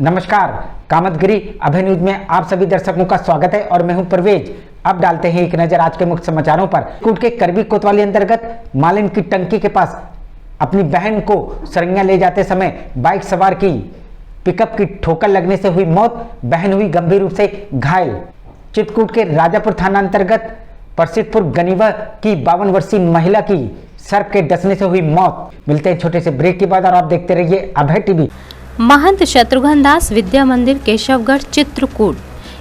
नमस्कार, कामतगिरी अभय न्यूज में आप सभी दर्शकों का स्वागत है और मैं हूं परवेज। अब डालते हैं एक नजर आज के मुख्य समाचारों पर। चित्रकूट के करबी कोतवाली अंतर्गत मालिन की टंकी के पास अपनी बहन को सरंगा ले जाते समय बाइक सवार की पिकअप की ठोकर लगने से हुई मौत, बहन हुई गंभीर रूप से घायल। चित्रकूट के राजापुर थाना अंतर्गत प्रसिद्धपुर गनीवा की 52 वर्षीय महिला की सर्प के डसने से हुई मौत। मिलते हैं छोटे से ब्रेक के बाद और आप देखते रहिए अभय टीवी। महंत शत्रुघ्न दास विद्या मंदिर केशवगढ़ चित्रकूट।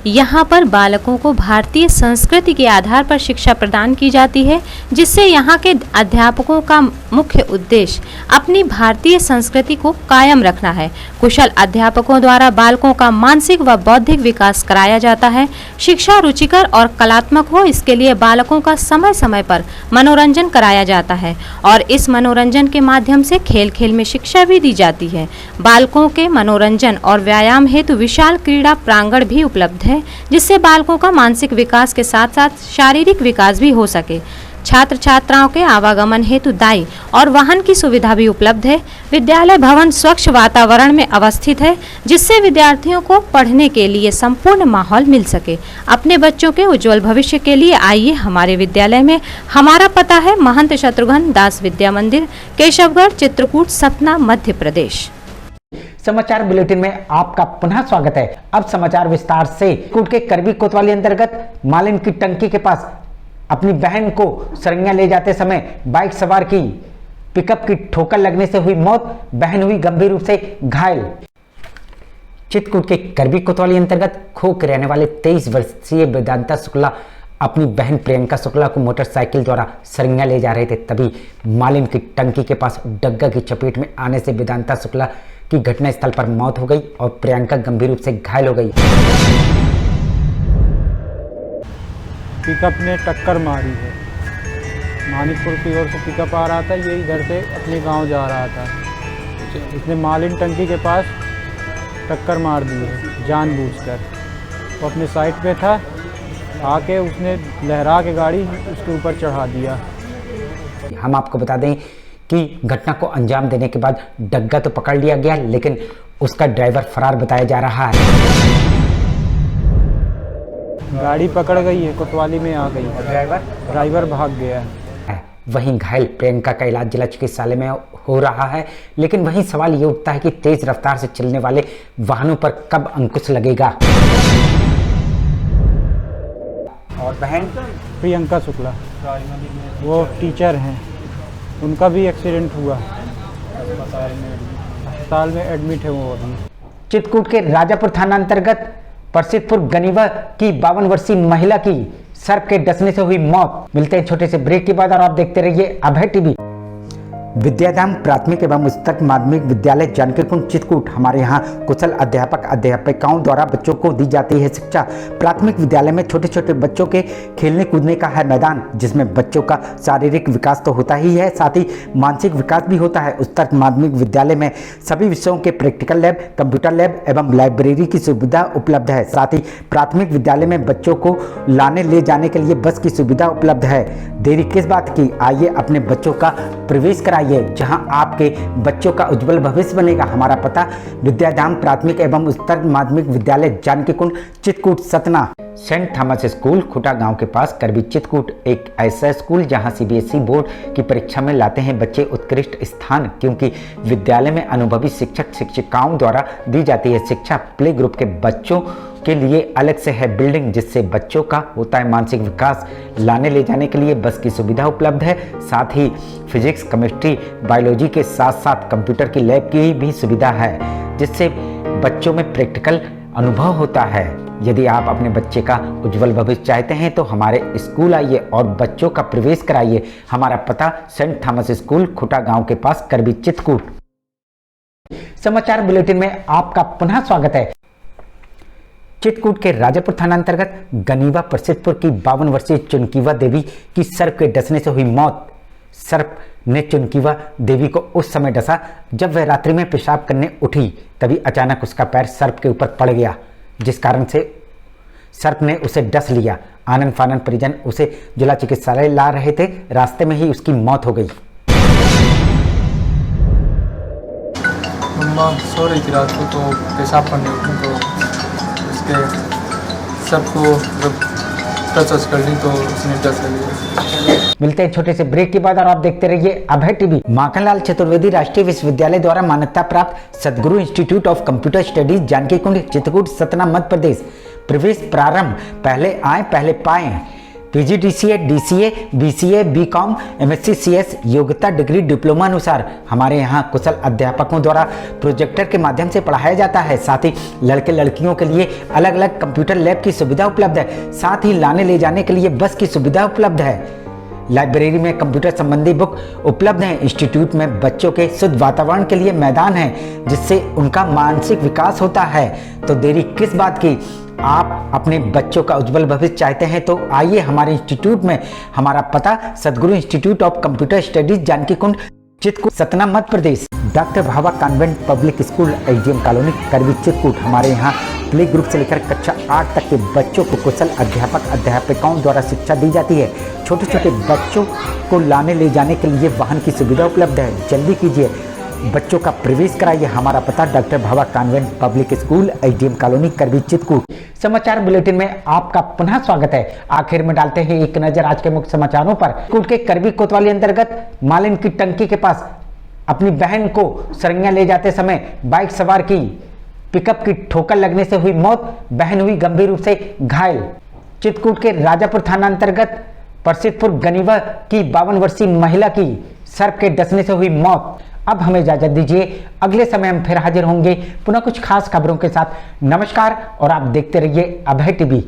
यहाँ पर बालकों को भारतीय संस्कृति के आधार पर शिक्षा प्रदान की जाती है, जिससे यहाँ के अध्यापकों का मुख्य उद्देश्य अपनी भारतीय संस्कृति को कायम रखना है। कुशल अध्यापकों द्वारा बालकों का मानसिक व बौद्धिक विकास कराया जाता है। शिक्षा रुचिकर और कलात्मक हो, इसके लिए बालकों का समय समय पर मनोरंजन कराया जाता है और इस मनोरंजन के माध्यम से खेल खेल में शिक्षा भी दी जाती है। बालकों के मनोरंजन और व्यायाम हेतु विशाल क्रीड़ा प्रांगण भी उपलब्ध है, जिससे बालकों का मानसिक विकास के साथ साथ शारीरिक विकास भी हो सके। छात्र छात्राओं के आवागमन हेतु दाई और वाहन की सुविधा भी उपलब्ध है। विद्यालय भवन स्वच्छ वातावरण में अवस्थित है, जिससे विद्यार्थियों को पढ़ने के लिए संपूर्ण माहौल मिल सके। अपने बच्चों के उज्जवल भविष्य के लिए आइए हमारे विद्यालय में। हमारा पता है महंत शत्रुघ्न दास विद्या मंदिर केशवगढ़ चित्रकूट सतना मध्य प्रदेश। समाचार बुलेटिन में आपका पुनः स्वागत है। अब समाचार विस्तार से। चित्रकूट के करबी कोतवाली अंतर्गत मालिन की टंकी के पास अपनी बहन को सरंगा ले जाते समय बाइक सवार की पिकअप की ठोकर लगने से हुई मौत, बहन हुई गंभीर रूप से घायल। चित्रकूट के करबी कोतवाली अंतर्गत खोक रहने वाले 23 वर्षीय वेदांता शुक्ला अपनी बहन प्रियंका शुक्ला को मोटरसाइकिल द्वारा सरंगा ले जा रहे थे, तभी मालिन की टंकी के पास डग्गा की चपेट में आने से वेदांता शुक्ला की घटनास्थल पर मौत हो गई और प्रियंका गंभीर रूप से घायल हो गई। पिकअप ने टक्कर मारी है। मानिकपुर की ओर से पिकअप आ रहा था, ये इधर से अपने गांव जा रहा था। इसने मालिन टंकी के पास टक्कर मार दी है जानबूझकर। वो अपने साइड पे था, आके उसने लहरा के गाड़ी उसके ऊपर चढ़ा दिया। हम आपको बता दें कि घटना को अंजाम देने के बाद डग्गा तो पकड़ लिया गया, लेकिन उसका ड्राइवर फरार बताया जा रहा है। गाड़ी पकड़ गई है, कोतवाली में आ गई है। ड्राइवर भाग गया है। वहीं घायल प्रियंका का इलाज जिला चिकित्सालय में हो रहा है, लेकिन वहीं सवाल ये उठता है कि तेज रफ्तार से चलने वाले वाहनों पर कब अंकुश लगेगा। और बहन प्रियंका शुक्ला, वो टीचर हैं, उनका भी एक्सीडेंट हुआ, अस्पताल में एडमिट है वो अभी। चित्रकूट के राजापुर थाना अंतर्गत प्रसिद्धपुर गनीवा की 52 वर्षीय महिला की सर्प के डसने से हुई मौत। मिलते हैं छोटे से ब्रेक के बाद और आप देखते रहिए अभय टीवी। विद्याधाम प्राथमिक एवं उच्चतर माध्यमिक विद्यालय जानकीकुंड चित्रकूट। हमारे यहाँ कुशल अध्यापक अध्यापिकाओं द्वारा बच्चों को दी जाती है शिक्षा। प्राथमिक विद्यालय में छोटे छोटे बच्चों के खेलने कूदने का है मैदान, जिसमें बच्चों का शारीरिक विकास तो होता ही है, साथ ही मानसिक विकास भी होता है। उच्चतर माध्यमिक विद्यालय में सभी विषयों के प्रैक्टिकल लैब, कंप्यूटर लैब एवं लाइब्रेरी की सुविधा उपलब्ध है। साथ ही प्राथमिक विद्यालय में बच्चों को लाने ले जाने के लिए बस की सुविधा उपलब्ध है। देरी किस बात की, आइए अपने बच्चों का प्रवेश कराइए, जहां आपके बच्चों का उज्जवल भविष्य बनेगा। हमारा पता विद्याधाम प्राथमिक एवं उच्चतर माध्यमिक विद्यालय Janakikund Chitrakoot Satna. Saint Thomas school Khuta गांव के पास करबी चित्रकूट एक ऐसा स्कूल जहां सीबीएसई बोर्ड की परीक्षा में लाते हैं बच्चे उत्कृष्ट स्थान, क्योंकि विद्यालय में अनुभवी शिक्षक शिक्षिकाओं द्वारा दी जाती है शिक्षा। प्ले ग्रुप के बच्चों के लिए अलग से है बिल्डिंग, जिससे बच्चों का होता है मानसिक विकास। लाने ले जाने के लिए बस की सुविधा उपलब्ध है। साथ ही फिजिक्स, केमिस्ट्री, बायोलॉजी के साथ साथ कंप्यूटर की लैब की भी सुविधा है, जिससे बच्चों में प्रैक्टिकल अनुभव होता है। यदि आप अपने बच्चे का उज्जवल भविष्य चाहते हैं तो हमारे स्कूल आइए और बच्चों का प्रवेश कराइए। हमारा पता सेंट थॉमस स्कूल खुटा गांव के पास करबी चित्रकूट। समाचार बुलेटिन में आपका पुनः स्वागत है। चित्रकूट के राजापुर थाना अंतर्गत गनीवा प्रसिद्धपुर की 52 वर्षीय चुनकीवा देवी की सर्प के डसने से हुई मौत। सर्प ने चुनकीवा देवी को उस समय डसा जब वह रात्रि में पेशाब करने उठी, तभी अचानक उसका पैर सर्प के ऊपर पड़ गया, जिस कारण से सर्प ने उसे डस लिया। आनंद फानंद परिजन उसे जिला चिकित्सालय ला रहे थे, रास्ते में ही उसकी मौत हो गई। मम्मा सो रही थी रात को, तो पेशाब करने उठी तो उसके सबको जब टच कर ली तो उसने टच कर लिया। मिलते हैं छोटे से ब्रेक के बाद और आप देखते रहिए अभय टीवी। माखनलाल चतुर्वेदी राष्ट्रीय विश्वविद्यालय द्वारा मान्यता प्राप्त Sadguru institute of computer studies Janaki Kund Chitrakoot Satna Madhya Pradesh. प्रवेश प्रारंभ, पहले आए पहले पाए। PGDCA, DCA, BCA, BCom, MSc, CS योग्यता डिग्री डिप्लोमा अनुसार हमारे यहाँ कुशल अध्यापकों द्वारा प्रोजेक्टर के माध्यम से पढ़ाया जाता है। साथ ही लड़के लड़कियों के लिए अलग अलग कंप्यूटर लैब की सुविधा उपलब्ध है। साथ ही लाने ले जाने के लिए बस की सुविधा उपलब्ध है। लाइब्रेरी में कंप्यूटर संबंधी बुक उपलब्ध हैं। इंस्टीट्यूट में बच्चों के शुद्ध वातावरण के लिए मैदान है, जिससे उनका मानसिक विकास होता है। तो देरी किस बात की, आप अपने बच्चों का उज्जवल भविष्य चाहते हैं तो आइए हमारे इंस्टीट्यूट में। हमारा पता Sadguru institute of computer studies Janaki Kund Chitrakoot Satna Madhya Pradesh. Doctor Bhava convent public school AGM colony Karvi Chitrakoot. हमारे यहाँ प्ले ग्रुप से लेकर कक्षा 8 तक के बच्चों को कुशल अध्यापक अध्यापिकाओं द्वारा शिक्षा दी जाती है। छोटे छोटे बच्चों को लाने ले जाने के लिए वाहन की सुविधा उपलब्ध है। जल्दी कीजिए, बच्चों का प्रवेश कराइए। हमारा पता doctor Bhava convent public school AGM colony Karvi Chitrakoot. समाचार बुलेटिन में आपका पुनः स्वागत है। आखिर में डालते हैं एक नजर आज के मुख्य समाचारों पर। स्कूल के करवी कोतवाली अंतर्गत मालिन की टंकी के पास अपनी बहन को सरंगा ले जाते समय बाइक सवार की पिकअप की ठोकर लगने से हुई मौत, बहन हुई गंभीर रूप से घायल। चित्रकूट के राजापुर थाना अंतर्गत परसितपुर गनीवा की 52 वर्षीय महिला की सर्प के डसने से हुई मौत। अब हमें इजाजत दीजिए, अगले समय हम फिर हाजिर होंगे पुनः कुछ खास खबरों के साथ। नमस्कार और आप देखते रहिए अभय टीवी।